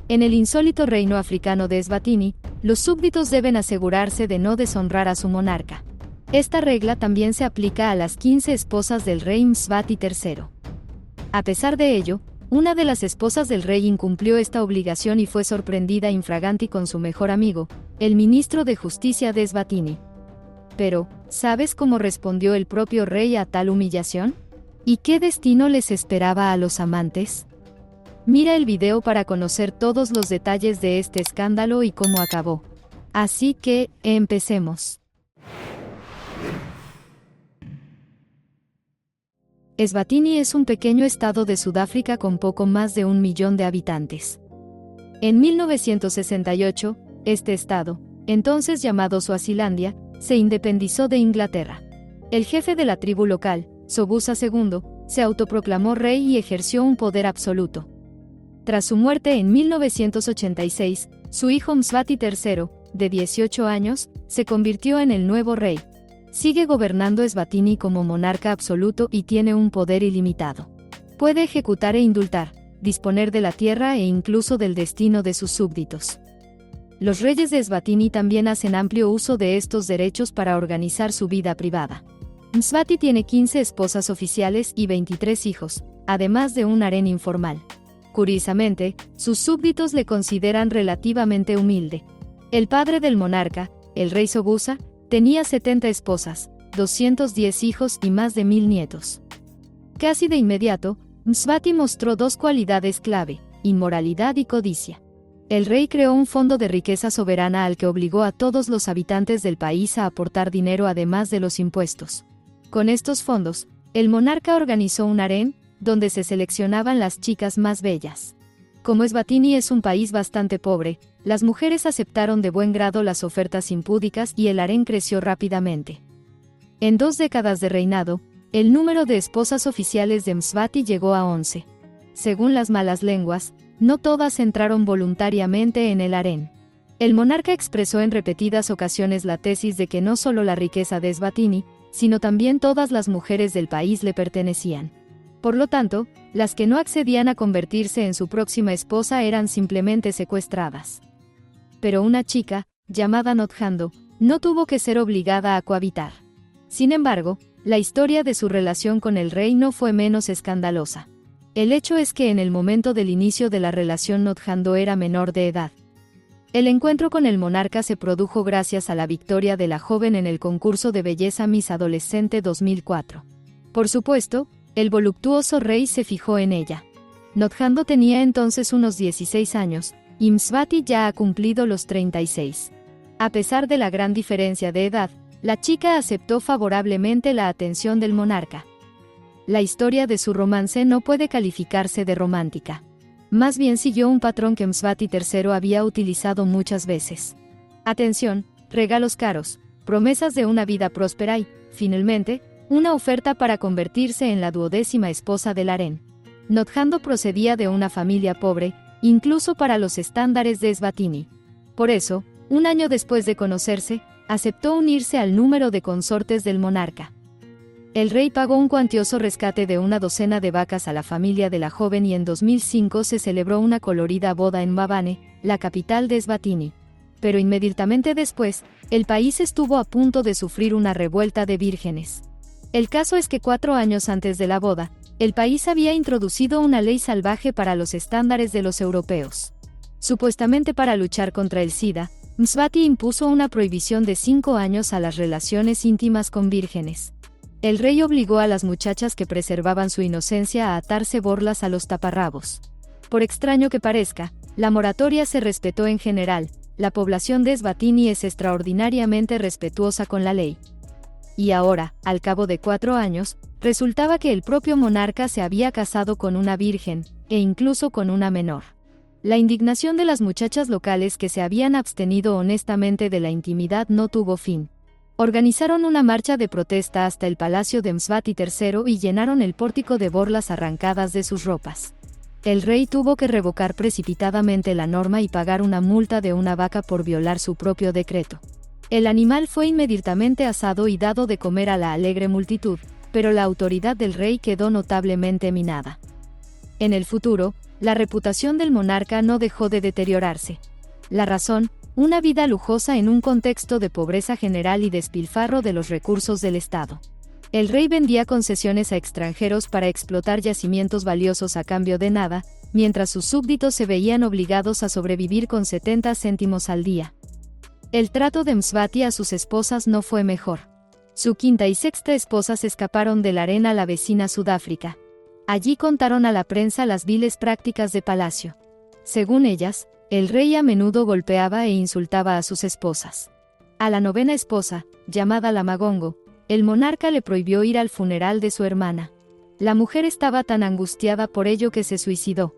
En el insólito reino africano de Eswatini, los súbditos deben asegurarse de no deshonrar a su monarca. Esta regla también se aplica a las 15 esposas del rey Mswati III. A pesar de ello, una de las esposas del rey incumplió esta obligación y fue sorprendida infraganti con su mejor amigo, el ministro de Justicia de Eswatini. Pero, ¿sabes cómo respondió el propio rey a tal humillación? ¿Y qué destino les esperaba a los amantes? Mira el video para conocer todos los detalles de este escándalo y cómo acabó. Así que, empecemos. Eswatini es un pequeño estado de Sudáfrica con poco más de 1 millón de habitantes. En 1968, este estado, entonces llamado Suazilandia, se independizó de Inglaterra. El jefe de la tribu local, Sobusa II, se autoproclamó rey y ejerció un poder absoluto. Tras su muerte en 1986, su hijo Mswati III, de 18 años, se convirtió en el nuevo rey. Sigue gobernando Eswatini como monarca absoluto y tiene un poder ilimitado. Puede ejecutar e indultar, disponer de la tierra e incluso del destino de sus súbditos. Los reyes de Eswatini también hacen amplio uso de estos derechos para organizar su vida privada. Mswati tiene 15 esposas oficiales y 23 hijos, además de un harén informal. Curiosamente, sus súbditos le consideran relativamente humilde. El padre del monarca, el rey Sobusa, tenía 70 esposas, 210 hijos y más de 1000 nietos. Casi de inmediato, Mswati mostró dos cualidades clave: inmoralidad y codicia. El rey creó un fondo de riqueza soberana al que obligó a todos los habitantes del país a aportar dinero además de los impuestos. Con estos fondos, el monarca organizó un harén, donde se seleccionaban las chicas más bellas. Como Eswatini es un país bastante pobre, las mujeres aceptaron de buen grado las ofertas impúdicas y el harén creció rápidamente. En 2 décadas de reinado, el número de esposas oficiales de Mswati llegó a 11. Según las malas lenguas, no todas entraron voluntariamente en el harén. El monarca expresó en repetidas ocasiones la tesis de que no solo la riqueza de Eswatini, sino también todas las mujeres del país le pertenecían. Por lo tanto, las que no accedían a convertirse en su próxima esposa eran simplemente secuestradas. Pero una chica, llamada Nothando, no tuvo que ser obligada a cohabitar. Sin embargo, la historia de su relación con el rey no fue menos escandalosa. El hecho es que en el momento del inicio de la relación Nothando era menor de edad. El encuentro con el monarca se produjo gracias a la victoria de la joven en el concurso de belleza Miss Adolescente 2004. Por supuesto, el voluptuoso rey se fijó en ella. Nothando tenía entonces unos 16 años, y Mswati ya ha cumplido los 36. A pesar de la gran diferencia de edad, la chica aceptó favorablemente la atención del monarca. La historia de su romance no puede calificarse de romántica. Más bien siguió un patrón que Mswati III había utilizado muchas veces. Atención, regalos caros, promesas de una vida próspera y, finalmente, una oferta para convertirse en la 12ª esposa del harén. Nothando procedía de una familia pobre, incluso para los estándares de Eswatini. Por eso, un año después de conocerse, aceptó unirse al número de consortes del monarca. El rey pagó un cuantioso rescate de una docena de vacas a la familia de la joven y en 2005 se celebró una colorida boda en Mbabane, la capital de Eswatini. Pero inmediatamente después, el país estuvo a punto de sufrir una revuelta de vírgenes. El caso es que 4 años antes de la boda, el país había introducido una ley salvaje para los estándares de los europeos. Supuestamente para luchar contra el SIDA, Mswati impuso una prohibición de 5 años a las relaciones íntimas con vírgenes. El rey obligó a las muchachas que preservaban su inocencia a atarse borlas a los taparrabos. Por extraño que parezca, la moratoria se respetó en general. La población de Eswatini es extraordinariamente respetuosa con la ley. Y ahora, al cabo de 4 años, resultaba que el propio monarca se había casado con una virgen, e incluso con una menor. La indignación de las muchachas locales que se habían abstenido honestamente de la intimidad no tuvo fin. Organizaron una marcha de protesta hasta el palacio de Mswati III y llenaron el pórtico de borlas arrancadas de sus ropas. El rey tuvo que revocar precipitadamente la norma y pagar una multa de una vaca por violar su propio decreto. El animal fue inmediatamente asado y dado de comer a la alegre multitud, pero la autoridad del rey quedó notablemente minada. En el futuro, la reputación del monarca no dejó de deteriorarse. La razón, una vida lujosa en un contexto de pobreza general y despilfarro de los recursos del Estado. El rey vendía concesiones a extranjeros para explotar yacimientos valiosos a cambio de nada, mientras sus súbditos se veían obligados a sobrevivir con 70 céntimos al día. El trato de Mswati a sus esposas no fue mejor. Su quinta y sexta esposa se escaparon del harén a la vecina Sudáfrica. Allí contaron a la prensa las viles prácticas de palacio. Según ellas, el rey a menudo golpeaba e insultaba a sus esposas. A la novena esposa, llamada la Magongo, el monarca le prohibió ir al funeral de su hermana. La mujer estaba tan angustiada por ello que se suicidó.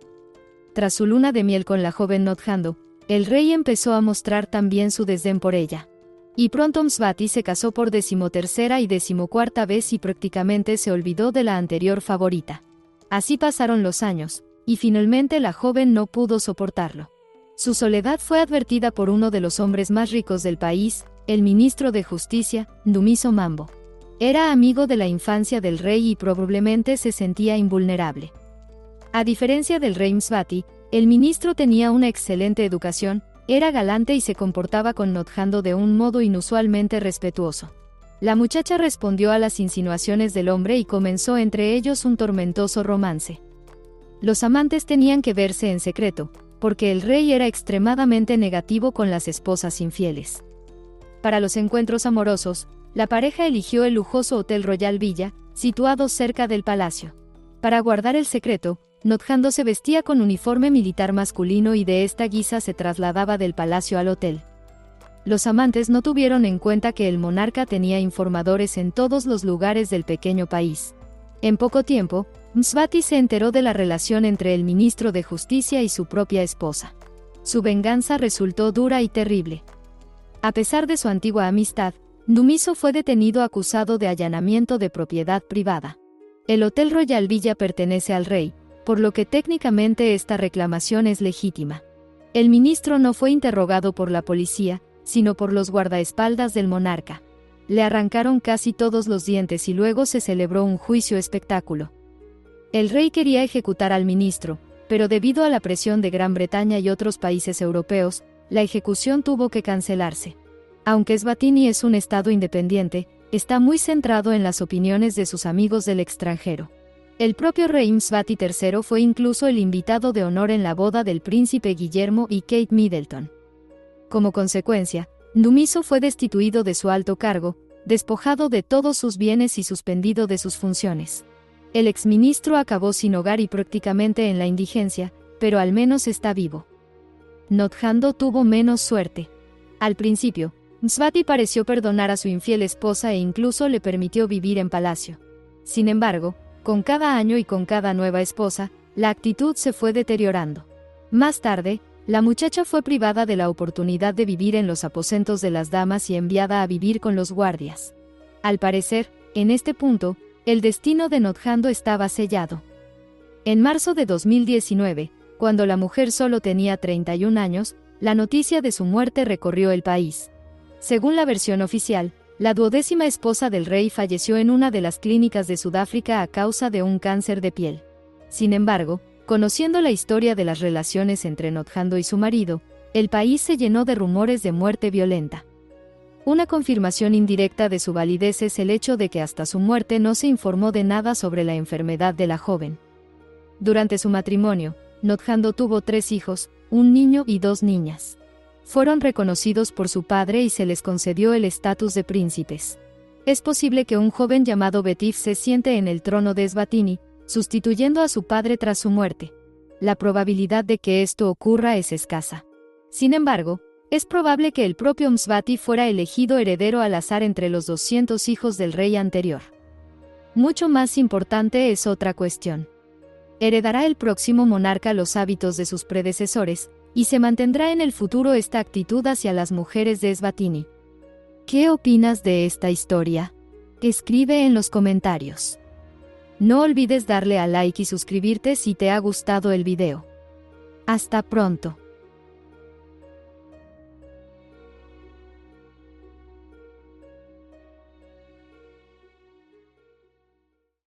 Tras su luna de miel con la joven Nothando, el rey empezó a mostrar también su desdén por ella. Y pronto Mswati se casó por 13ª y 14ª vez y prácticamente se olvidó de la anterior favorita. Así pasaron los años, y finalmente la joven no pudo soportarlo. Su soledad fue advertida por uno de los hombres más ricos del país, el ministro de Justicia, Ndumiso Mambo. Era amigo de la infancia del rey y probablemente se sentía invulnerable. A diferencia del rey Mswati, el ministro tenía una excelente educación, era galante y se comportaba con Nothando de un modo inusualmente respetuoso. La muchacha respondió a las insinuaciones del hombre y comenzó entre ellos un tormentoso romance. Los amantes tenían que verse en secreto, porque el rey era extremadamente negativo con las esposas infieles. Para los encuentros amorosos, la pareja eligió el lujoso Hotel Royal Villa, situado cerca del palacio. Para guardar el secreto, Nothando se vestía con uniforme militar masculino y de esta guisa se trasladaba del palacio al hotel. Los amantes no tuvieron en cuenta que el monarca tenía informadores en todos los lugares del pequeño país. En poco tiempo, Mswati se enteró de la relación entre el ministro de Justicia y su propia esposa. Su venganza resultó dura y terrible. A pesar de su antigua amistad, Ndumiso fue detenido acusado de allanamiento de propiedad privada. El Hotel Royal Villa pertenece al rey, por lo que técnicamente esta reclamación es legítima. El ministro no fue interrogado por la policía, sino por los guardaespaldas del monarca. Le arrancaron casi todos los dientes y luego se celebró un juicio espectáculo. El rey quería ejecutar al ministro, pero debido a la presión de Gran Bretaña y otros países europeos, la ejecución tuvo que cancelarse. Aunque Eswatini es un estado independiente, está muy centrado en las opiniones de sus amigos del extranjero. El propio rey Mswati III fue incluso el invitado de honor en la boda del príncipe Guillermo y Kate Middleton. Como consecuencia, Ndumiso fue destituido de su alto cargo, despojado de todos sus bienes y suspendido de sus funciones. El exministro acabó sin hogar y prácticamente en la indigencia, pero al menos está vivo. Nothando tuvo menos suerte. Al principio, Mswati pareció perdonar a su infiel esposa e incluso le permitió vivir en palacio. Sin embargo, con cada año y con cada nueva esposa, la actitud se fue deteriorando. Más tarde, la muchacha fue privada de la oportunidad de vivir en los aposentos de las damas y enviada a vivir con los guardias. Al parecer, en este punto, el destino de Nothando estaba sellado. En marzo de 2019, cuando la mujer solo tenía 31 años, la noticia de su muerte recorrió el país. Según la versión oficial, la 12ª esposa del rey falleció en una de las clínicas de Sudáfrica a causa de un cáncer de piel. Sin embargo, conociendo la historia de las relaciones entre Nothando y su marido, el país se llenó de rumores de muerte violenta. Una confirmación indirecta de su validez es el hecho de que hasta su muerte no se informó de nada sobre la enfermedad de la joven. Durante su matrimonio, Nothando tuvo 3 hijos, un niño y 2 niñas. Fueron reconocidos por su padre y se les concedió el estatus de príncipes. Es posible que un joven llamado Betif se siente en el trono de Eswatini, sustituyendo a su padre tras su muerte. La probabilidad de que esto ocurra es escasa. Sin embargo, es probable que el propio Mswati fuera elegido heredero al azar entre los 200 hijos del rey anterior. Mucho más importante es otra cuestión. ¿Heredará el próximo monarca los hábitos de sus predecesores, y se mantendrá en el futuro esta actitud hacia las mujeres de Eswatini? ¿Qué opinas de esta historia? Escribe en los comentarios. No olvides darle a like y suscribirte si te ha gustado el video. Hasta pronto.